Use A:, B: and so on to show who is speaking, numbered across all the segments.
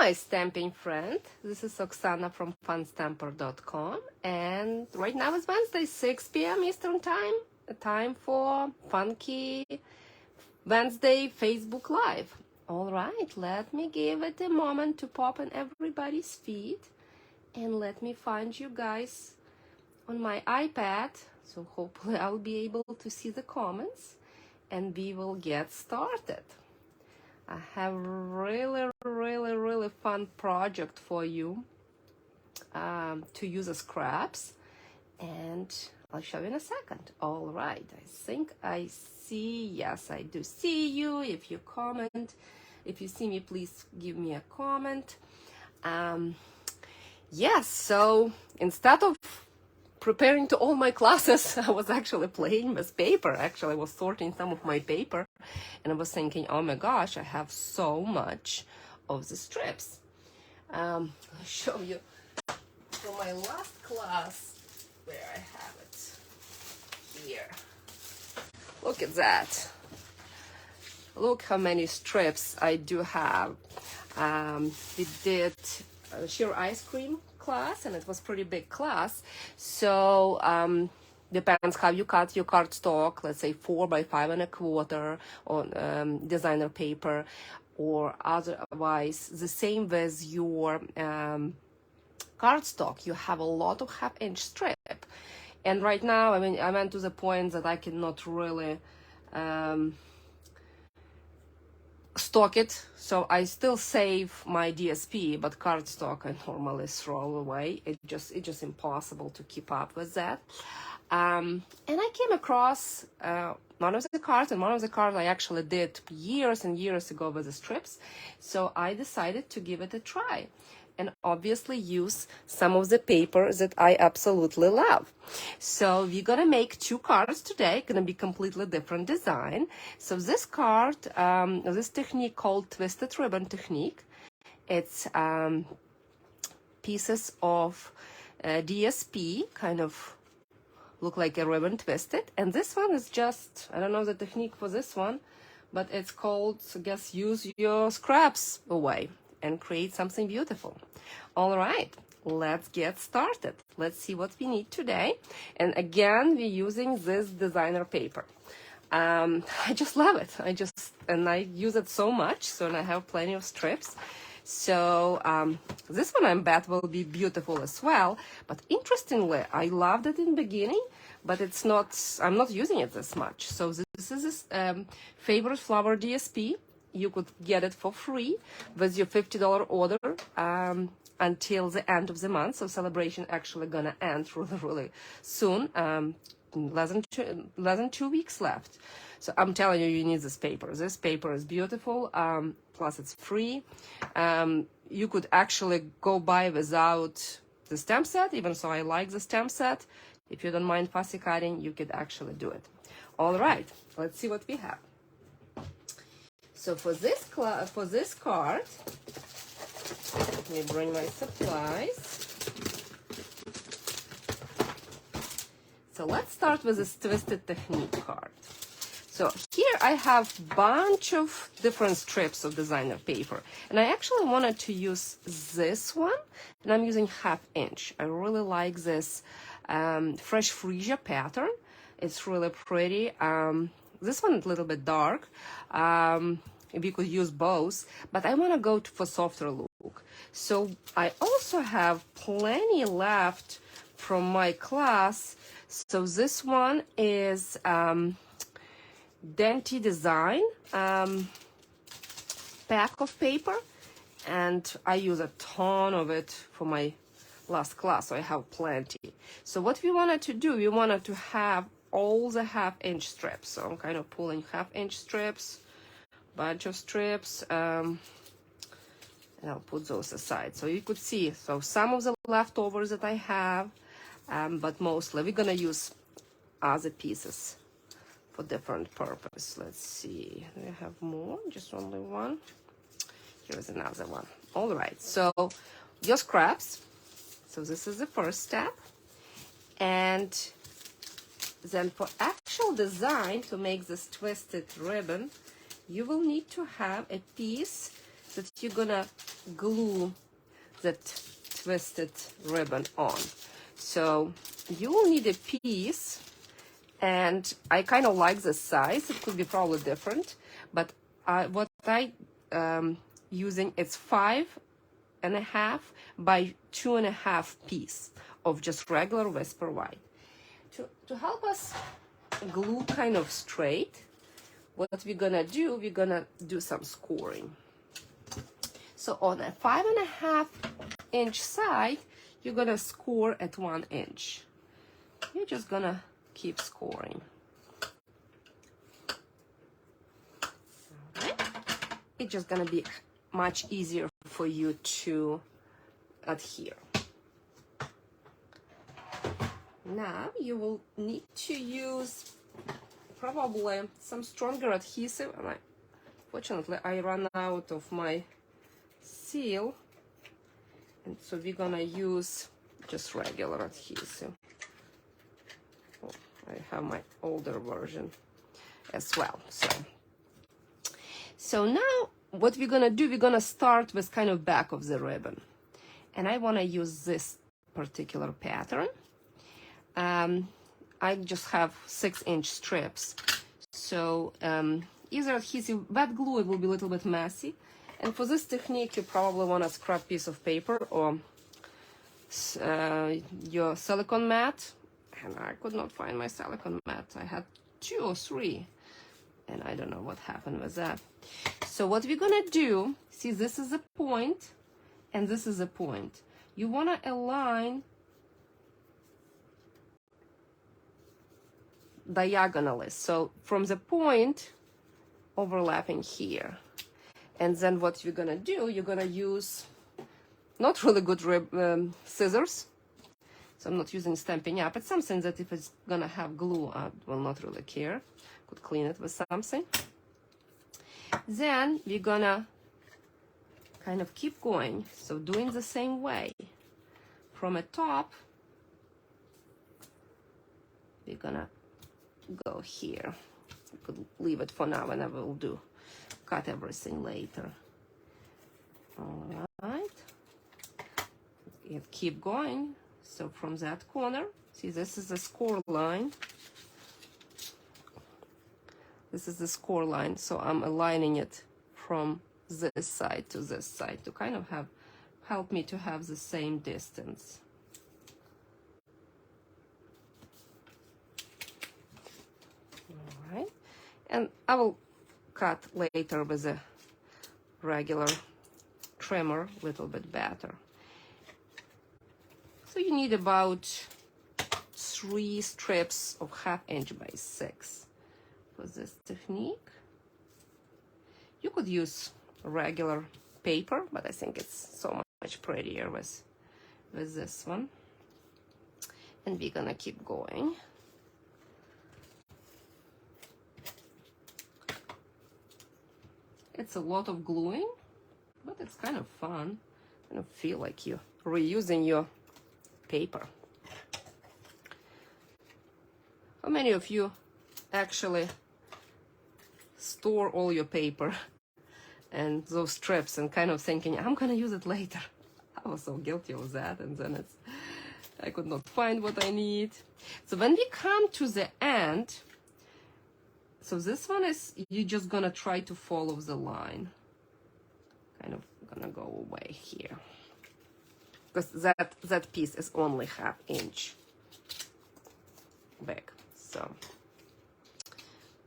A: my stamping friend. This is Oksana from funstamper.com, and right now is Wednesday, 6 p.m. Eastern Time, a time for Funky Wednesday Facebook Live. All right, let me give it a moment to pop in everybody's feed, and let me find you guys on my iPad, so hopefully I'll be able to see the comments, and we will get started. I have really fun project for you to use as scraps, and I'll show you in a second. All right, I think I see, yes, I do see you. If you comment, if you see me, please give me a comment. Yes, so instead of preparing to all my classes, I was actually playing with paper. Actually, I was sorting some of my paper, and I was thinking, oh my gosh, I have so much of the strips. I'll show you from my last class where I have it here. Look at that. Look how many strips I do have. We did sheer ice cream class, and it was pretty big class, so depends how you cut your cardstock, let's say 4 by 5 1/4 on designer paper, or otherwise the same with your cardstock. You have a lot of 1/2 inch strip, and right now I went to the point that I cannot really stock it, so I still save my DSP, but cardstock I normally throw away. It's just impossible to keep up with that. And I came across one of the cards, and one of the cards I actually did years and years ago with the strips, so I decided to give it a try, and obviously use some of the paper that I absolutely love. So we're gonna make 2 cards today, gonna be completely different design. So this card, this technique called twisted ribbon technique, it's pieces of DSP, kind of look like a ribbon twisted, and this one is just, I don't know the technique for this one, but it's called, I guess, use your scraps away and create something beautiful. All right, let's get started. Let's see what we need today. And again, we're using this designer paper. I just love it. I use it so much, so and I have plenty of strips. So this one I bet will be beautiful as well. But interestingly, I loved it in the beginning, but it's not, I'm not using it this much. So this is Favorite Flower DSP. You could get it for free with your $50 order until the end of the month. So celebration actually gonna end really soon. Less than 2 weeks left. So I'm telling you, you need this paper. This paper is beautiful. Plus it's free. You could actually go by without the stamp set, even so I like the stamp set. If you don't mind fussy cutting, you could actually do it. All right, let's see what we have. So for this card, let me bring my supplies. So let's start with this twisted technique card. So here I have a bunch of different strips of designer paper, and I actually wanted to use this one, and I'm using 1/2 inch. I really like this fresh freesia pattern. It's really pretty. This one is a little bit dark. We could use both, but I want to go for softer look. So I also have plenty left from my class. So this one is Denti Design pack of paper, and I use a ton of it for my last class, so I have plenty. So what we wanted to do, we wanted to have all the 1/2 inch strips. So I'm kind of pulling 1/2 inch strips, bunch of strips, and I'll put those aside so you could see. So some of the leftovers that I have, but mostly we're gonna use other pieces for different purpose. Let's see, do I have more? Just only one. Here's another one. All right, so your scraps. So this is the first step, and then for actual design, to make this twisted ribbon, you will need to have a piece that you're gonna glue that twisted ribbon on. So you will need a piece, and I kind of like the size. It could be probably different, but what I using, it's 5.5 by 2.5 piece of just regular Whisper White. To help us glue kind of straight, what we're gonna do, we're gonna do some scoring. So on a 5.5 inch side, you're gonna score at 1 inch. You're just gonna keep scoring. All right. It's just gonna be much easier for you to adhere. Now you will need to use probably some stronger adhesive. And fortunately, I ran out of my seal, and so we're gonna use just regular adhesive. Oh, I have my older version as well. So now what we're gonna do, we're gonna start with kind of back of the ribbon, and I want to use this particular pattern. I just have 6-inch strips, so either adhesive, wet glue, it will be a little bit messy. And for this technique, you probably want a scrap piece of paper or your silicone mat. And I could not find my silicone mat. I had 2 or 3, and I don't know what happened with that. So what we're gonna do, see, this is a point, and this is a point. You wanna align diagonally, so from the point overlapping here. And then what you're gonna do, you're gonna use not really good scissors. So I'm not using Stampin' Up. It's something that if it's gonna have glue, I will not really care. Could clean it with something. Then we're gonna kind of keep going. So doing the same way. From a top, we're gonna go here. You could leave it for now, and I will cut everything later. All right. You keep going. So from that corner, see, this is the score line. This is the score line. So I'm aligning it from this side to this side to kind of help me to have the same distance. All right. And I will cut later with a regular trimmer, a little bit better. So you need about 3 strips of 1/2 inch by 6 for this technique. You could use regular paper, but I think it's so much prettier with this one. And we're gonna keep going. It's a lot of gluing, but it's kind of fun. I don't feel like you're reusing your paper. How many of you actually store all your paper and those strips and kind of thinking, I'm gonna use it later? I was so guilty of that, and then I could not find what I need. So when we come to the end, so this one is, you're just gonna try to follow the line. Kind of gonna go away here. Because that piece is only 1/2 inch big. So,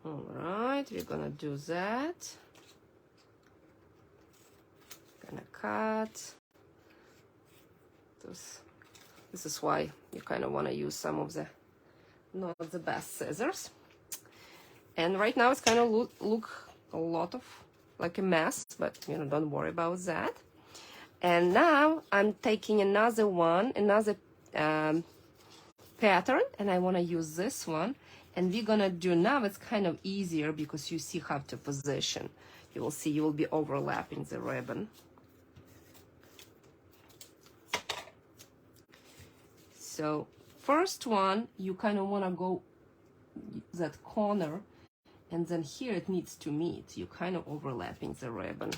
A: all right, we're gonna do that. Gonna cut. This is why you kind of want to use some of the not the best scissors. And right now it's kind of look a lot of like a mess, but you know, don't worry about that. And now I'm taking another pattern, and I want to use this one. And we're gonna do, now it's kind of easier because you see how to position. You will see you will be overlapping the ribbon. So first one, you kind of want to go that corner, and then here it needs to meet. You kind of overlapping the ribbon.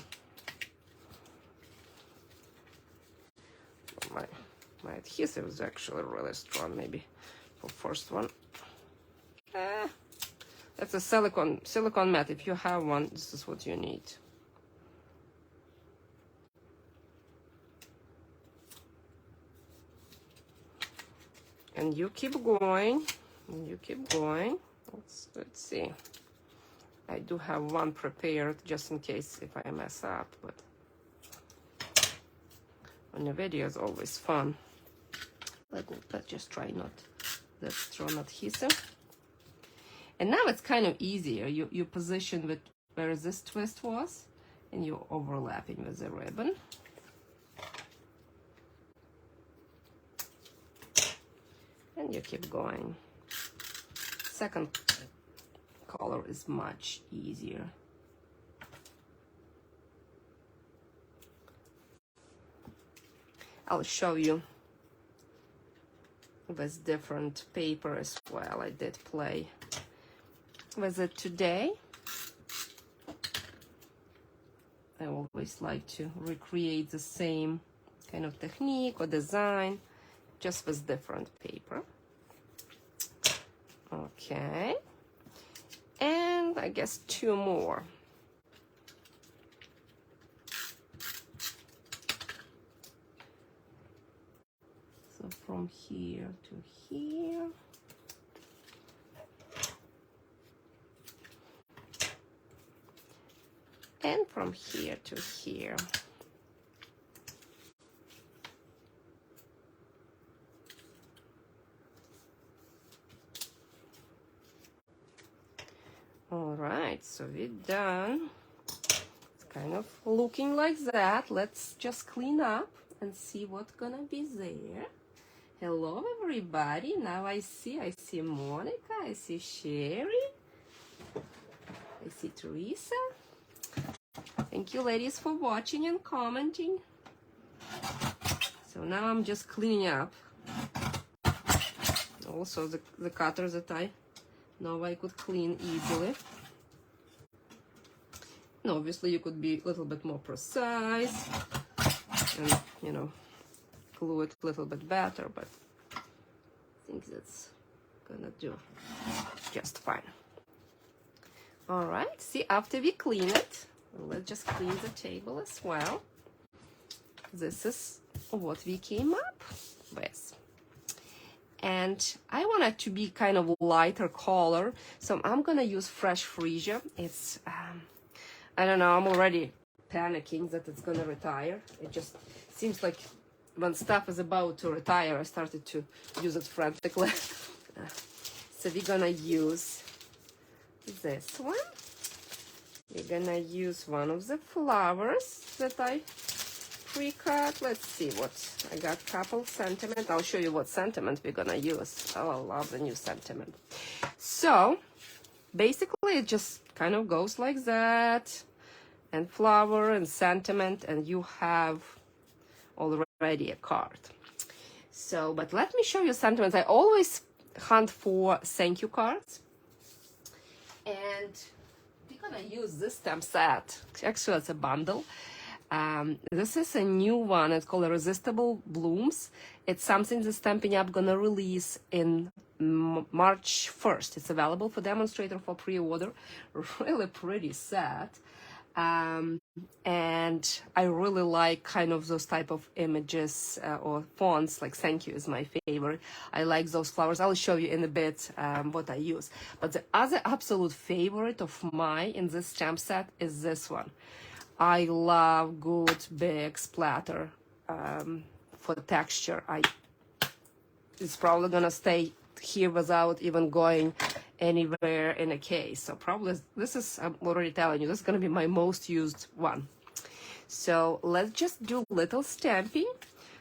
A: my adhesive is actually really strong, maybe for first one. That's a silicone mat. If you have one, this is what you need. And you keep going, and you keep going. Let's see. I do have one prepared just in case if I mess up, but on the video is always fun. Let's just try not that strong adhesive. And now it's kind of easier. You position with where this twist was, and you're overlapping with the ribbon. And you keep going. Second color is much easier. I'll show you with different paper as well. I did play with it today. I always like to recreate the same kind of technique or design, just with different paper. Okay. And I guess two more. So from here to here. And from here to here. All right, so we're done. It's kind of looking like that. Let's just clean up and see what's gonna be there. Hello, everybody. Now I see Monica, I see Sherry, I see Teresa. Thank you, ladies, for watching and commenting. So now I'm just cleaning up. Also the cutters that I know I could clean easily. And obviously you could be a little bit more precise and, you know, glue it a little bit better, but I think that's gonna do just fine. All right, see, after we clean it, let's just clean the table as well. This is what we came up with. And I want it to be kind of lighter color, so I'm gonna use Fresh Freesia. It's, I don't know, I'm already panicking that it's gonna retire. It just seems like when stuff is about to retire, I started to use it frantically. So we're gonna use this one. We're gonna use one of the flowers that I pre-cut. Let's see what I got. Couple sentiment. I'll show you what sentiment we're gonna use. Oh, I love the new sentiment. So basically it just kind of goes like that, and flower and sentiment, and you have already a card. So, but let me show you sentiments. I always hunt for thank you cards, and we're gonna use this stamp set. Actually, it's a bundle. This is a new one. It's called Irresistible Blooms. It's something the Stampin' Up! Gonna release in March 1st. It's available for demonstrator for pre-order. Really pretty set. And I really like kind of those type of images or fonts, like thank you is my favorite. I like those flowers. I'll show you in a bit what I use. But the other absolute favorite of mine in this stamp set is this one. I love good big splatter for texture. It's probably gonna stay here without even going anywhere in a case. So probably this is, I'm already telling you, this is gonna be my most used one. So let's just do little stamping.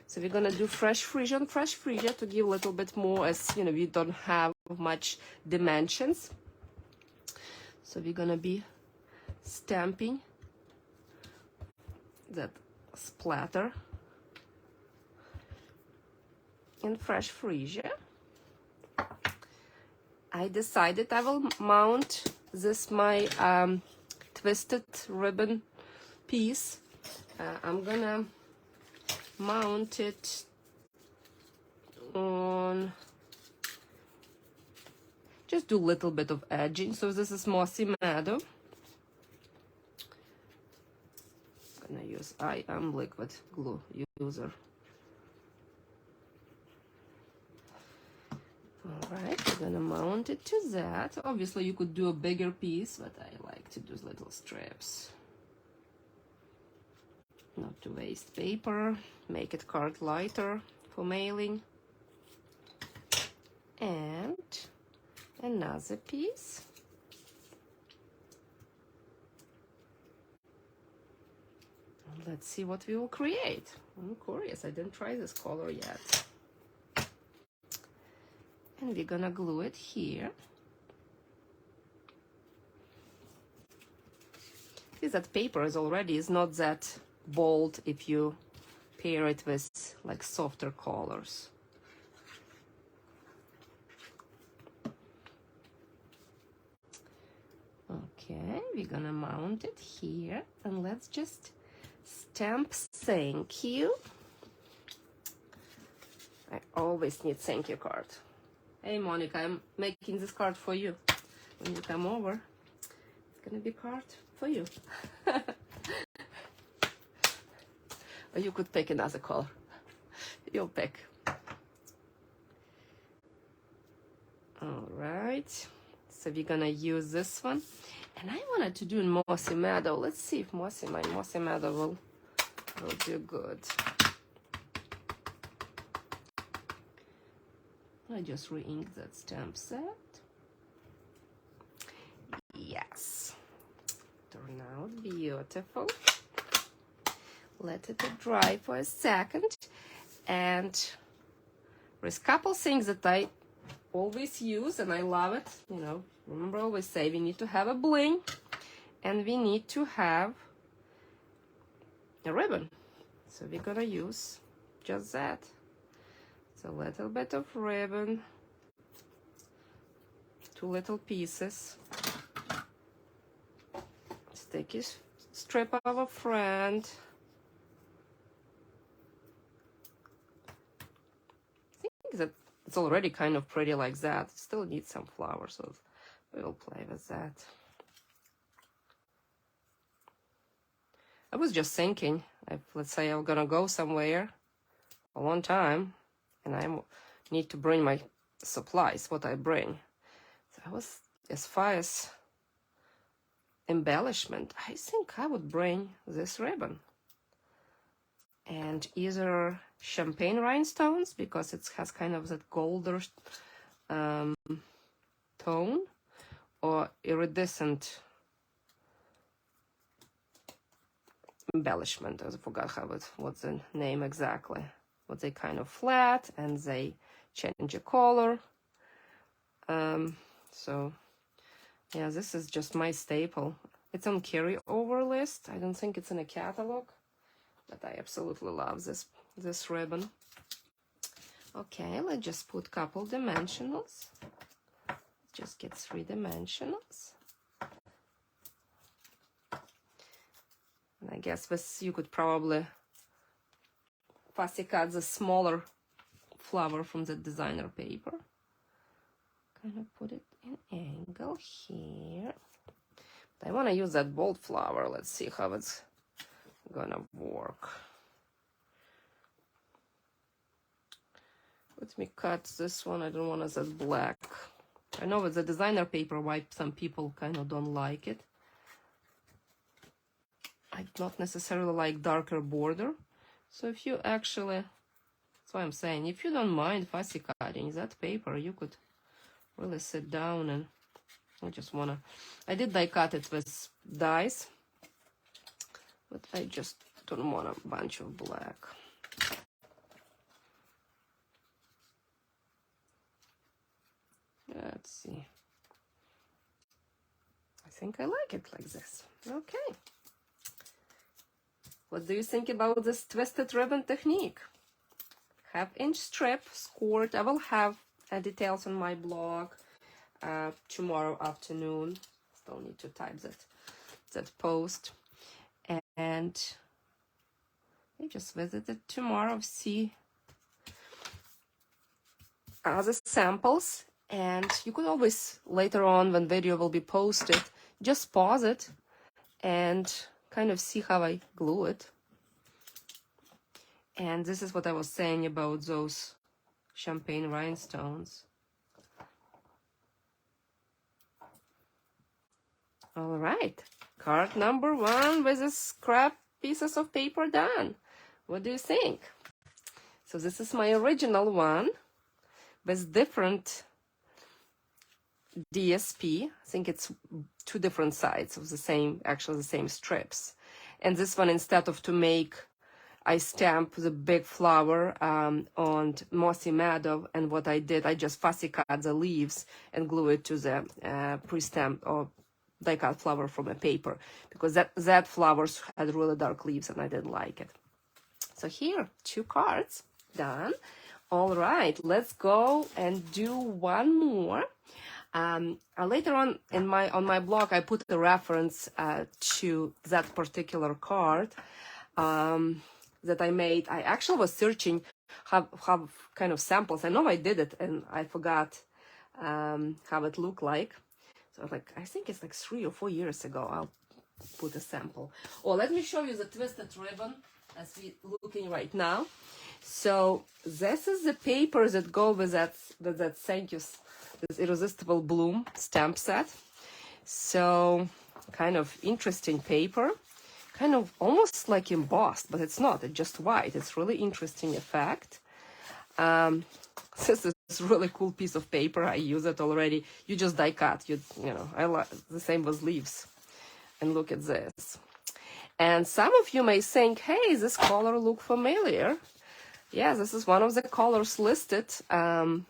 A: So we're gonna do Fresh Freesia to give a little bit more, as you know, we don't have much dimensions. So we're gonna be stamping that splatter in Fresh Freesia. I decided I will mount this my twisted ribbon piece. I'm gonna mount it on, just do a little bit of edging. So this is Mossy Meadow. I'm gonna use, I am liquid glue user. All right, we're gonna mount it to that. Obviously you could do a bigger piece, but I like to do little strips. Not to waste paper, make it card lighter for mailing. And another piece. Let's see what we will create. I'm curious, I didn't try this color yet. And we're gonna glue it here. See, that paper is not that bold if you pair it with like softer colors. Okay, we're gonna mount it here, and let's just stamp thank you. I always need thank you card. Hey Monica, I'm making this card for you. When you come over, it's gonna be card for you. Or you could pick another color. You'll pick. All right, so we're gonna use this one. And I wanted to do in Mossy Meadow. Let's see if Mossy Meadow will do good. I just re-inked that stamp set. Yes, turned out beautiful. Let it dry for a second. And there's a couple things that I always use, and I love it. You know, remember I always say we need to have a bling, and we need to have a ribbon. So we're gonna use just that. It's a little bit of ribbon, 2 little pieces, sticky strip of a friend. I think that it's already kind of pretty like that. Still needs some flowers, so we will play with that. I was just thinking, if let's say I'm gonna go somewhere a long time, and I need to bring my supplies, what I bring. So I was, as far as embellishment, I think I would bring this ribbon. And either champagne rhinestones, because it has kind of that golder tone, or iridescent embellishment. I forgot what's the name exactly. But they kind of flat and they change the color. So yeah, this is just my staple. It's on carryover list. I don't think it's in a catalog, but I absolutely love this ribbon. Okay, let's just put couple dimensionals. Just get 3 dimensionals. And I guess this you could probably fussy cut the smaller flower from the designer paper. Kind of put it in angle here. But I want to use that bold flower. Let's see how it's gonna work. Let me cut this one. I don't want it that black. I know with the designer paper why some people kind of don't like it. I don't necessarily like darker border. So if you actually, that's why I'm saying, if you don't mind fussy cutting that paper, you could really sit down and I just wanna, I did die cut it with dies, but I just don't want a bunch of black. Let's see. I think I like it like this. Okay. What do you think about this twisted ribbon technique? 1/2-inch strip, scored. I will have details on my blog tomorrow afternoon. Still need to type that post. And I just visit it tomorrow, see other samples, and you could always later on when video will be posted just pause it and kind of see how I glue it. And this is what I was saying about those champagne rhinestones. All right, card number 1 with a scrap pieces of paper done. What do you think? So this is my original one with different DSP. I think it's 2 different sides of the same, actually the same strips. And this one, instead of to make, I stamp the big flower on Mossy Meadow, and what I did, I just fussy cut the leaves and glue it to the pre-stamped or die cut flower from a paper, because that flowers had really dark leaves and I didn't like it. So here, 2 cards done. All right, let's go and do one more. Later on in my blog, I put a reference to that particular card that I made. I actually was searching have kind of samples. I know I did it and I forgot how it looked like. So like, I think it's like 3 or 4 years ago. I'll put a sample. Oh, let me show you the twisted ribbon as we're looking right now. So this is the paper that go with that thank you, this Irresistible Bloom stamp set. So kind of interesting paper, kind of almost like embossed, but it's not, it's just white. It's really interesting effect. This is really cool piece of paper. I use it already. You just die cut, you know, I like the same with leaves. And look at this. And some of you may think, hey, this color look familiar. Yeah, this is one of the colors listed on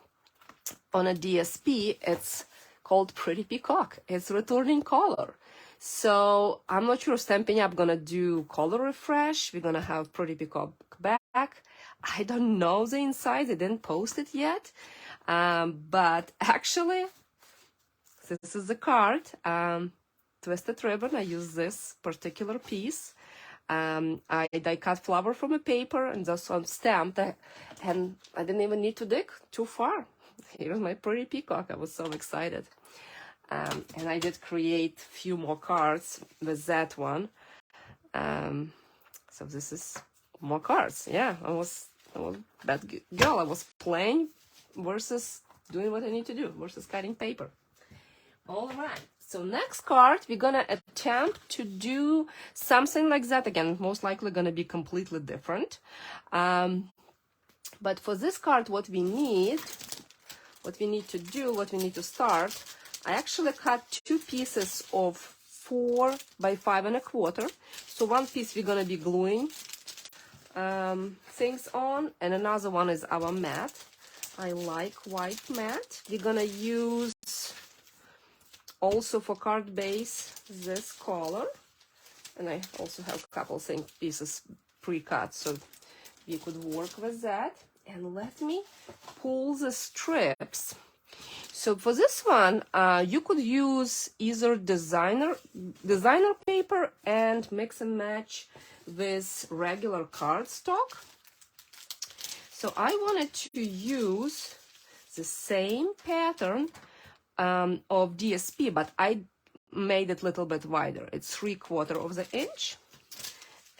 A: a DSP. It's called Pretty Peacock. It's returning color. So I'm not sure Stampin' Up! Gonna do color refresh. We're gonna have Pretty Peacock back. I don't know the inside. They didn't post it yet. But actually, this is the card. Twisted ribbon. I use this particular piece. I die cut flower from a paper and this one stamped, and I didn't even need to dig too far. Here's my Pretty Peacock. I was so excited. And I did create a few more cards with that one. So this is more cards. Yeah, I was that girl. I was playing versus doing what I need to do versus cutting paper. All right. So next card, we're gonna attempt to do something like that again. Most likely gonna be completely different. But for this card, what we need to start, I actually cut 2 pieces of 4 by 5 1/4. So one piece we're gonna be gluing things on, and another one is our mat. I like white mat. We're gonna use also for card base this color, and I also have a couple pieces pre-cut, so we could work with that. And let me pull the strips. So for this one, you could use either designer paper and mix and match with regular cardstock. So I wanted to use the same pattern of DSP, but I made it a little bit wider. It's 3/4 of the inch.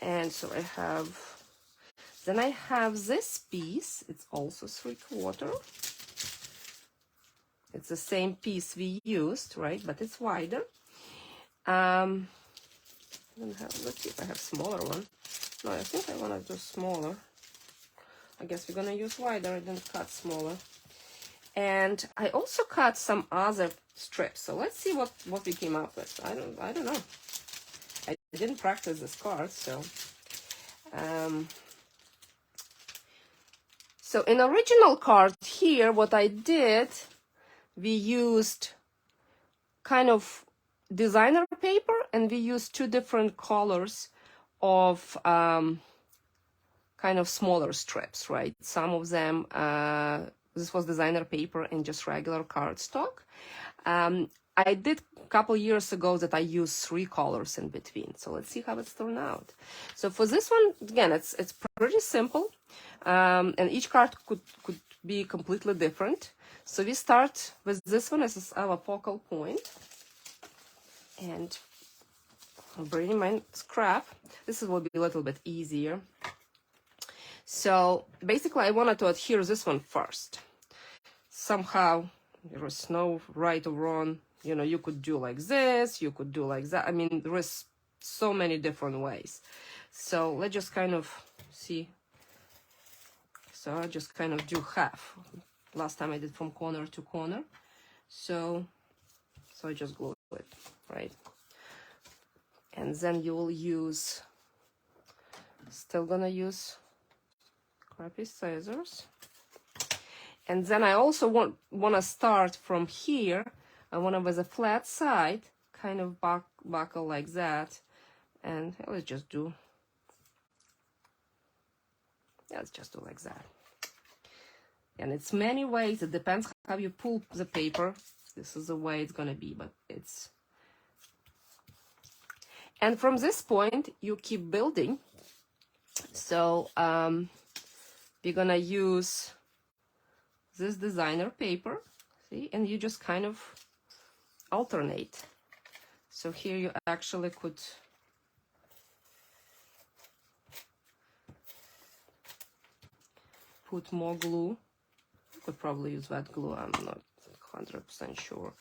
A: And so then I have this piece. It's also 3/4. It's the same piece we used, right? But it's wider. Let's see if I have smaller one. No, I think I want to do smaller. I guess we're gonna use wider. I didn't cut smaller. And I also cut some other strips. So let's see what we came up with. I don't know. I didn't practice this card, so. So in original card here, what I did, we used kind of designer paper, and we used 2 different colors of kind of smaller strips, right? Some of them, this was designer paper and just regular cardstock. I did a couple years ago that I used 3 colors in between. So let's see how it's turned out. So for this one, again, it's pretty simple. And each card could be completely different. So we start with this one as our focal point. And I'll bring my scrap. This will be a little bit easier. So basically I wanted to adhere this one first. Somehow there is no right or wrong. You know, you could do like this, you could do like that. I mean, there is so many different ways. So let's just kind of see. So I just kind of do half. Last time I did from corner to corner. So I just glue it, right? And then you will use, still gonna use crappy scissors. And then I also want to start from here. I want to, with a flat side, kind of buckle like that. And let's just do like that. And it's many ways. It depends how you pull the paper. This is the way it's gonna be, but it's... And from this point, you keep building. So we're gonna use this designer paper, see, and you just kind of alternate. So here you actually could put more glue. You could probably use that glue, I'm not 100% sure.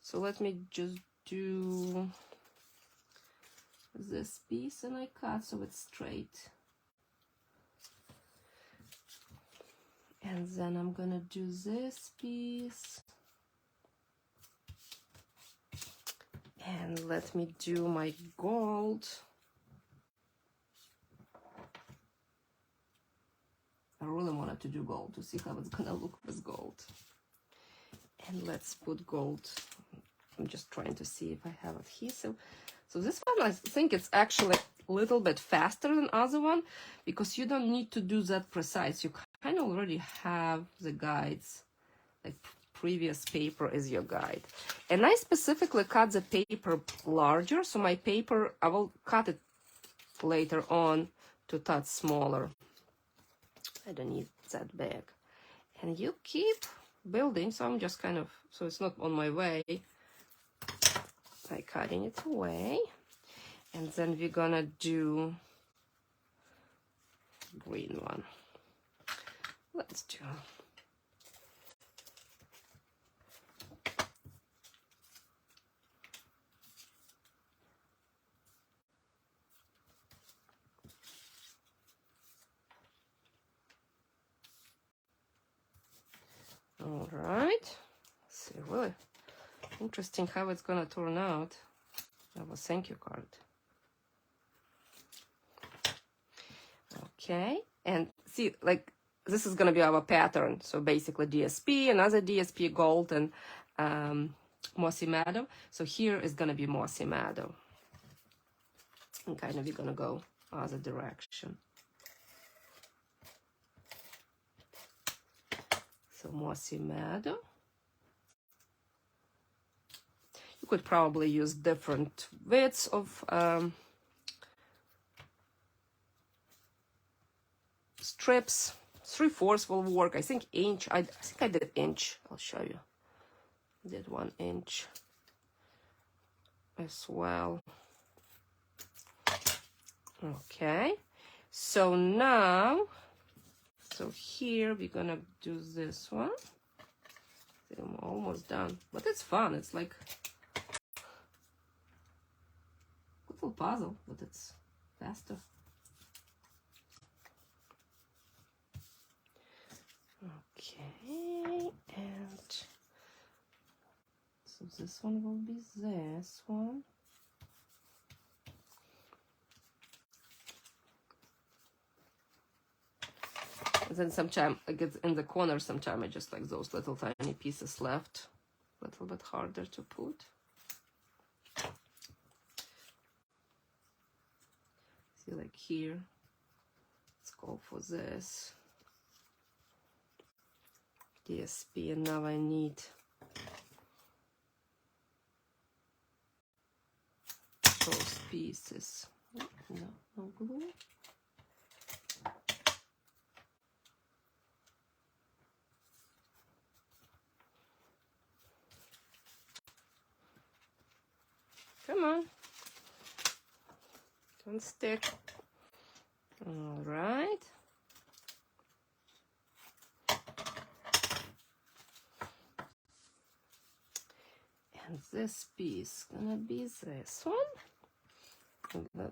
A: So let me just do this piece and I cut so it's straight. And then I'm gonna do this piece. And let me do my gold. I really wanted to do gold to see how it's gonna look with gold. And let's put gold. I'm just trying to see if I have adhesive. So this one, I think it's actually a little bit faster than other one because you don't need to do that precise. You kind of already have the guides, like previous paper is your guide. And I specifically cut the paper larger, so my paper, I will cut it later on to touch smaller. I don't need that big. And you keep building, so I'm just kind of, so it's not on my way, I'm cutting it away. And then we're gonna do green one. Let's do. All right. See, really interesting how it's gonna turn out. I have a thank you card. Okay, and see, like this is gonna be our pattern. So basically DSP, another DSP gold, and Mossy Meadow. So here is gonna be Mossy Meadow. And kind of we're gonna go other direction. So Mossy Meadow. You could probably use different widths of strips. 3/4 will work. I think inch. I think I did inch. I'll show you. Did 1 inch as well. Okay. So now, so here we're gonna do this one. I'm almost done, but it's fun. It's like a little puzzle, but it's faster. Okay, and so this one will be this one. And then sometimes I get in the corner, sometimes I just like those little tiny pieces left, a little bit harder to put. See, like here, let's go for this DSP, and now I need those pieces. No glue. Don't stick. All right. And this piece gonna be this one.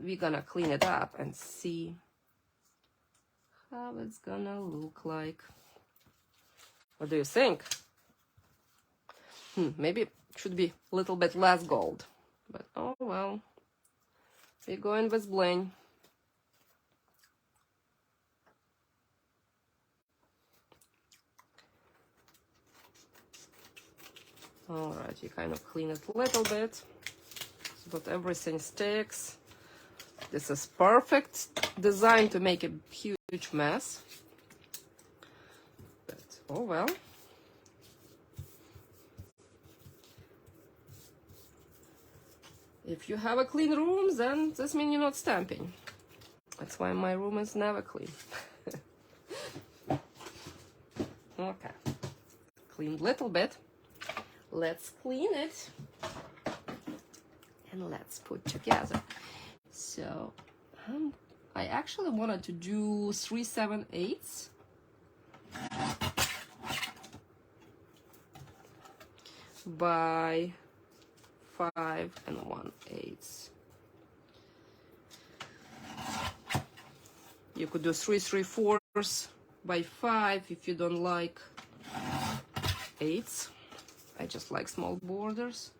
A: We're gonna clean it up and see how it's gonna look like. What do you think? Maybe it should be a little bit less gold, but oh well. We're going with bling. All right, you kind of clean it a little bit so that everything sticks. This is perfect design to make a huge mess. But oh well. If you have a clean room, then this means you're not stamping. That's why my room is never clean. Okay. Cleaned a little bit. Let's clean it. And let's put together. So, I actually wanted to do 3/7/8 by 5 1/8. You could do 3 3/4 by 5 if you don't like 8s. I just like small borders.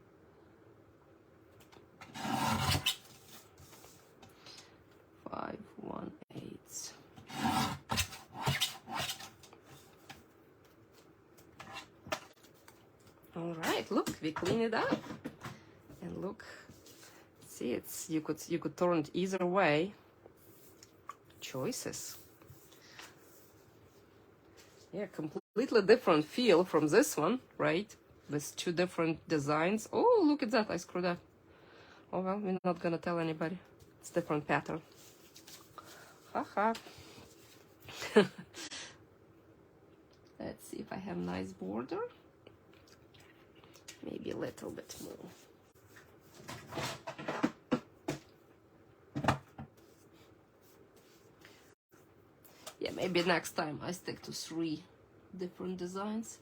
A: All right, look, we clean it up, and look, see, it's you could turn it either way. Choices. Yeah, completely different feel from this one, right? With two different designs. Oh, look at that, I screwed up. Oh well, we're not gonna tell anybody. It's different pattern. Haha. Let's see if I have nice border. Maybe a little bit more. Yeah, maybe next time I stick to 3 different designs.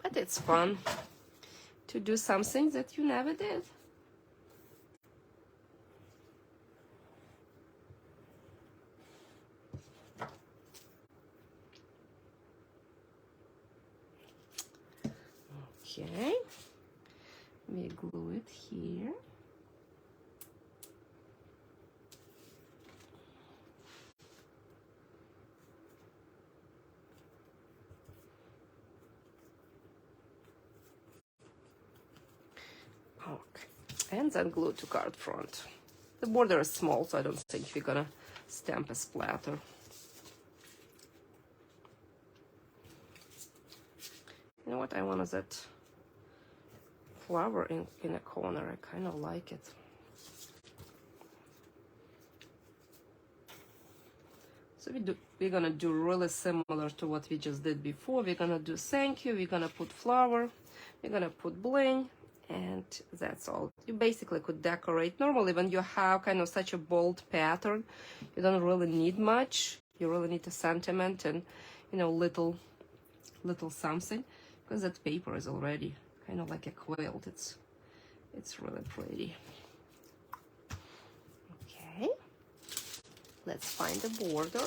A: But it's fun to do something that you never did. Okay, we glue it here. Okay, and then glue to card front. The border is small, so I don't think we're gonna stamp a splatter. You know what, I wanted that flower in a corner. I kind of like it. So we're gonna do really similar to what we just did before. We're gonna do thank you, we're gonna put flower, we're gonna put bling, and that's all. You basically could decorate. Normally when you have kind of such a bold pattern, you don't really need much. You really need a sentiment and, you know, little something, because that paper is already kind of like a quilt. It's really pretty. Okay, let's find the border.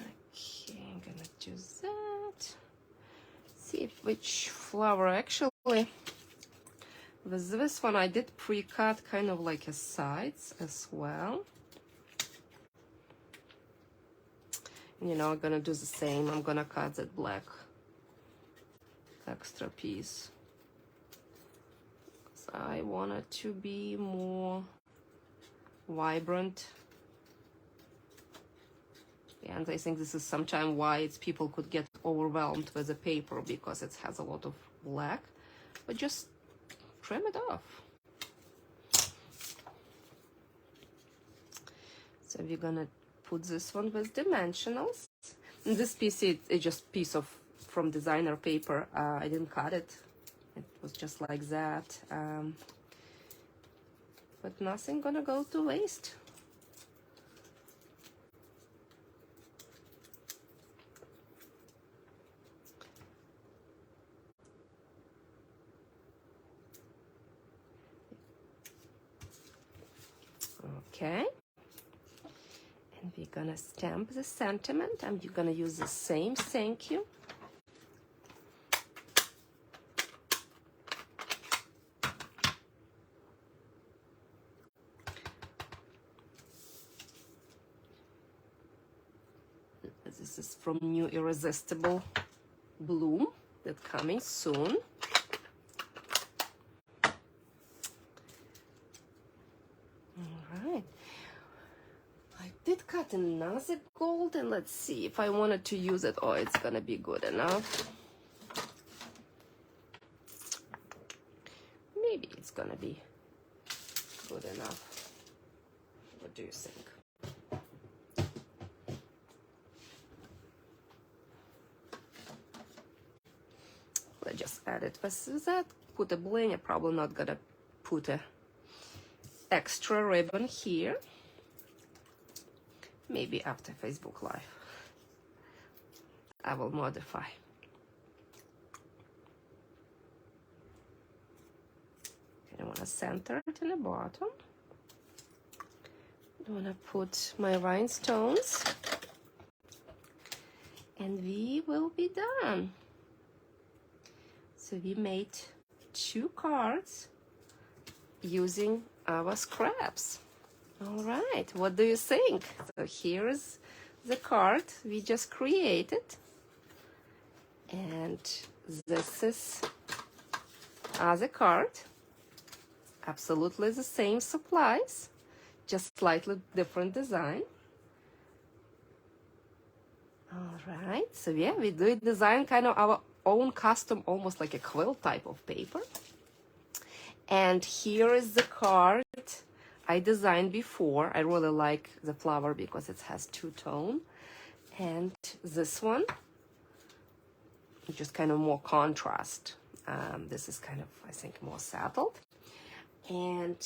A: Okay, I'm gonna do that. See which flower actually. With this one I did pre-cut kind of like a sides as well. You know, I'm gonna do the same. I'm gonna cut that black extra piece. So I want it to be more vibrant. And I think this is sometimes why people could get overwhelmed with the paper, because it has a lot of black. But just trim it off. So we're gonna put this one with dimensionals. And this piece is just piece of from designer paper. I didn't cut it. It was just like that. But nothing gonna go to waste. Okay. And we're gonna stamp the sentiment, and you're gonna use the same thank you. This is from New Irresistible Bloom, that's coming soon. I did cut another gold, and let's see if I wanted to use it. Oh, it's gonna be good enough. Maybe it's gonna be good enough. What do you think? Let's just add it with that. Put a bling. I'm probably not gonna put a extra ribbon here. Maybe after Facebook Live I will modify. I want to center it in the bottom. I want to put my rhinestones, and we will be done. So we made 2 cards using our scraps. All right, what do you think? So here's the card we just created, and this is other card. Absolutely the same supplies, just slightly different design. All right, so yeah, we do design kind of our own custom, almost like a quilt type of paper. And here is the card I designed before. I really like the flower because it has 2-tone. And this one, just kind of more contrast. This is kind of, I think, more settled. And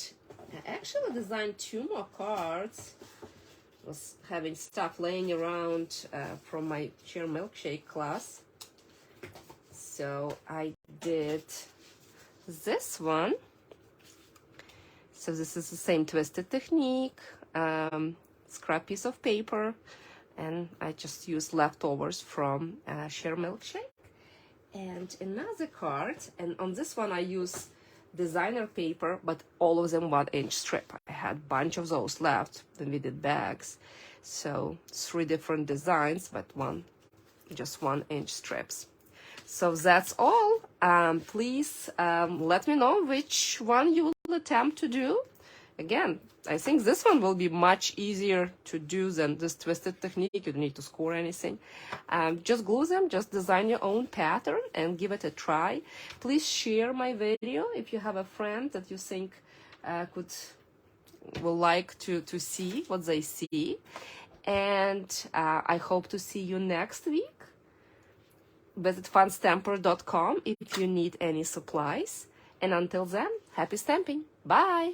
A: I actually designed 2 more cards. I was having stuff laying around from my Share Milkshake class. So I did this one. So this is the same twisted technique, scrap piece of paper, and I just used leftovers from Share Milkshake. And another card, and on this one I use designer paper, but all of them 1-inch strip. I had a bunch of those left when we did bags. So 3 different designs, but just 1-inch strips. So that's all. Please let me know which one you will attempt to do. Again, I think this one will be much easier to do than this twisted technique. You don't need to score anything. Just glue them, just design your own pattern and give it a try. Please share my video if you have a friend that you think will like to see what they see. And I hope to see you next week. Visit funstamper.com if you need any supplies. And until then, happy stamping. Bye!